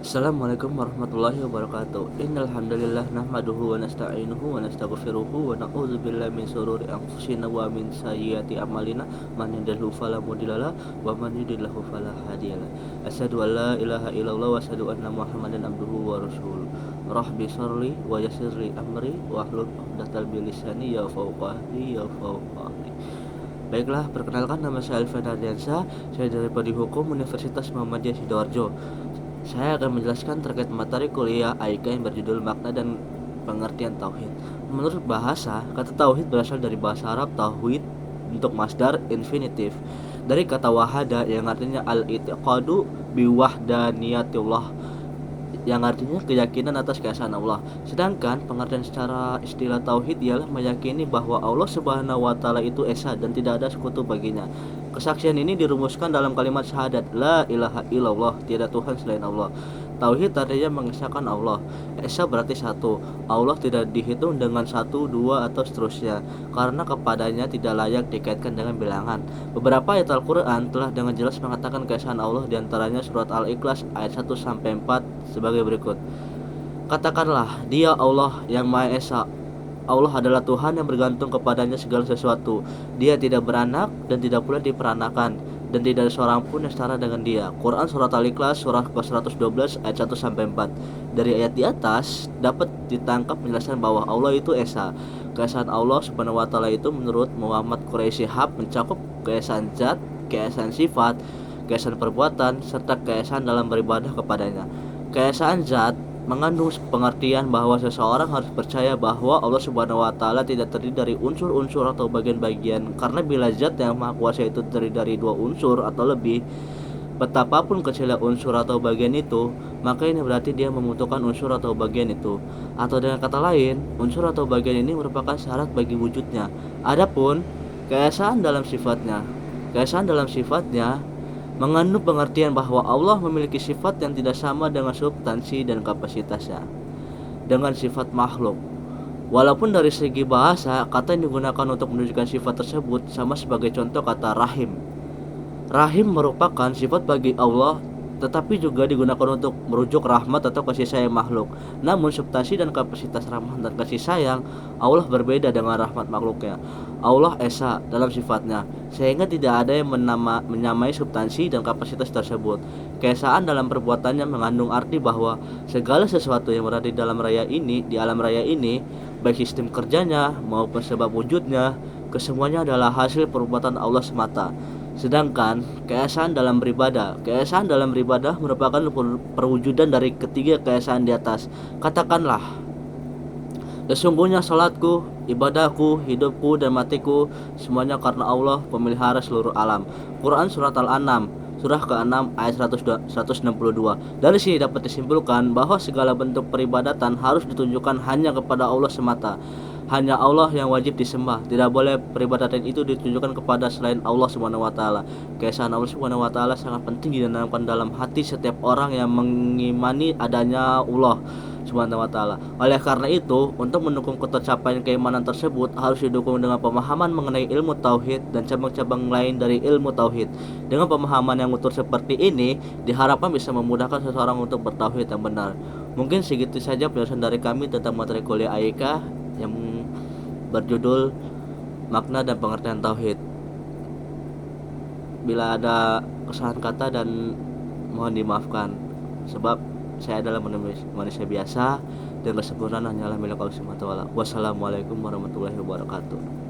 Assalamualaikum warahmatullahi wabarakatuh. Innal hamdalillah nahmaduhu wa nasta'inuhu wa nastaghfiruhu wa na'udzu billahi min shururi anfusina wa min sayyiati a'malina man yahdihillahu fala mudhillalah wa man yudhlilhu fala hadiyalah. Asyhadu an la ilaha illallah wa asyhadu anna Muhammadan abduhu wa rasuluh. Rabbi shrli wa yassirli amri wa hlul 'uqdatam min lisani yafqahu qawli. Baiklah, perkenalkan nama saya Alfian Ardiansyah. Saya dari Prodi Hukum Universitas Muhammadiyah Sidoarjo. Saya akan menjelaskan terkait materi kuliah AIK yang berjudul Makna dan Pengertian Tauhid. Menurut bahasa, kata tauhid berasal dari bahasa Arab tauhid untuk masdar infinitif dari kata wahada yang artinya al-i'tiqadu biwahdaniyatillah, yang artinya keyakinan atas keesaan Allah. Sedangkan pengertian secara istilah tauhid ialah meyakini bahwa Allah Subhanahu wa taala itu esa dan tidak ada sekutu baginya. Kesaksian ini dirumuskan dalam kalimat syahadat la ilaha illallah, tiada Tuhan selain Allah. Tauhid artinya mengesahkan Allah. Esa berarti satu. Allah tidak dihitung dengan satu, dua, atau seterusnya, karena kepadanya tidak layak dikaitkan dengan bilangan. Beberapa ayat Al-Quran telah dengan jelas mengatakan keesaan Allah, diantaranya surat Al-Ikhlas ayat 1-4 sebagai berikut. Katakanlah, Dia Allah yang Maha Esa. Allah adalah Tuhan yang bergantung kepadanya segala sesuatu. Dia tidak beranak dan tidak pula diperanakan, dan tidak ada seorang pun yang setara dengan Dia. Quran surat Al-Ikhlas surah ke-112 ayat 1-4. Dari ayat di atas dapat ditangkap penjelasan bahwa Allah itu esa. Keesaan Allah Subhanahu wa taala itu menurut Muhammad Quraisy Shihab mencakup keesaan zat, keesaan sifat, keesaan perbuatan, serta keesaan dalam beribadah kepadanya. Keesaan zat mengandung pengertian bahwa seseorang harus percaya bahwa Allah Subhanahu wa taala tidak terdiri dari unsur-unsur atau bagian-bagian, karena bila zat yang maha kuasa itu terdiri dari dua unsur atau lebih, betapapun kecilnya unsur atau bagian itu, maka ini berarti dia membutuhkan unsur atau bagian itu. Atau dengan kata lain, unsur atau bagian ini merupakan syarat bagi wujudnya. Adapun keesaan dalam sifatnya mengandung pengertian bahwa Allah memiliki sifat yang tidak sama dengan substansi dan kapasitasnya dengan sifat makhluk. Walaupun dari segi bahasa, kata yang digunakan untuk menunjukkan sifat tersebut sama sebagai contoh kata rahim. Rahim merupakan sifat bagi Allah, tetapi juga digunakan untuk merujuk rahmat atau kasih sayang makhluk. Namun substansi dan kapasitas rahmat dan kasih sayang Allah berbeda dengan rahmat makhluknya. Allah esa dalam sifatnya, sehingga tidak ada yang menyamai substansi dan kapasitas tersebut. Keesaan dalam perbuatannya mengandung arti bahwa segala sesuatu yang berada di alam raya ini, baik sistem kerjanya maupun sebab wujudnya, kesemuanya adalah hasil perbuatan Allah semata. Sedangkan keesaan dalam beribadah merupakan perwujudan dari ketiga keesaan di atas. Katakanlah, sesungguhnya salatku, ibadahku, hidupku, dan matiku semuanya karena Allah, pemelihara seluruh alam. Quran surat Al-An'am surah ke-6 ayat 162. Dari sini dapat disimpulkan bahwa segala bentuk peribadatan harus ditunjukkan hanya kepada Allah semata. Hanya Allah yang wajib disembah. Tidak boleh peribadatan itu ditunjukkan kepada selain Allah Subhanahu wa taala. Keesaan Allah Subhanahu wa taala sangat penting ditanamkan dalam hati setiap orang yang mengimani adanya Allah Subhanahu wa taala. Oleh karena itu, untuk mendukung tercapaian keimanan tersebut harus didukung dengan pemahaman mengenai ilmu tauhid dan cabang-cabang lain dari ilmu tauhid. Dengan pemahaman yang utuh seperti ini, diharapkan bisa memudahkan seseorang untuk bertauhid yang benar. Mungkin segitu saja penjelasan dari kami tentang materi kuliah AIK yang berjudul Makna dan Pengertian Tauhid. Bila ada kesalahan kata dan mohon dimaafkan, sebab saya adalah manusia biasa dan kesempurnaan hanyalah milik Allah Subhanahu wa taala. Wassalamualaikum warahmatullahi wabarakatuh.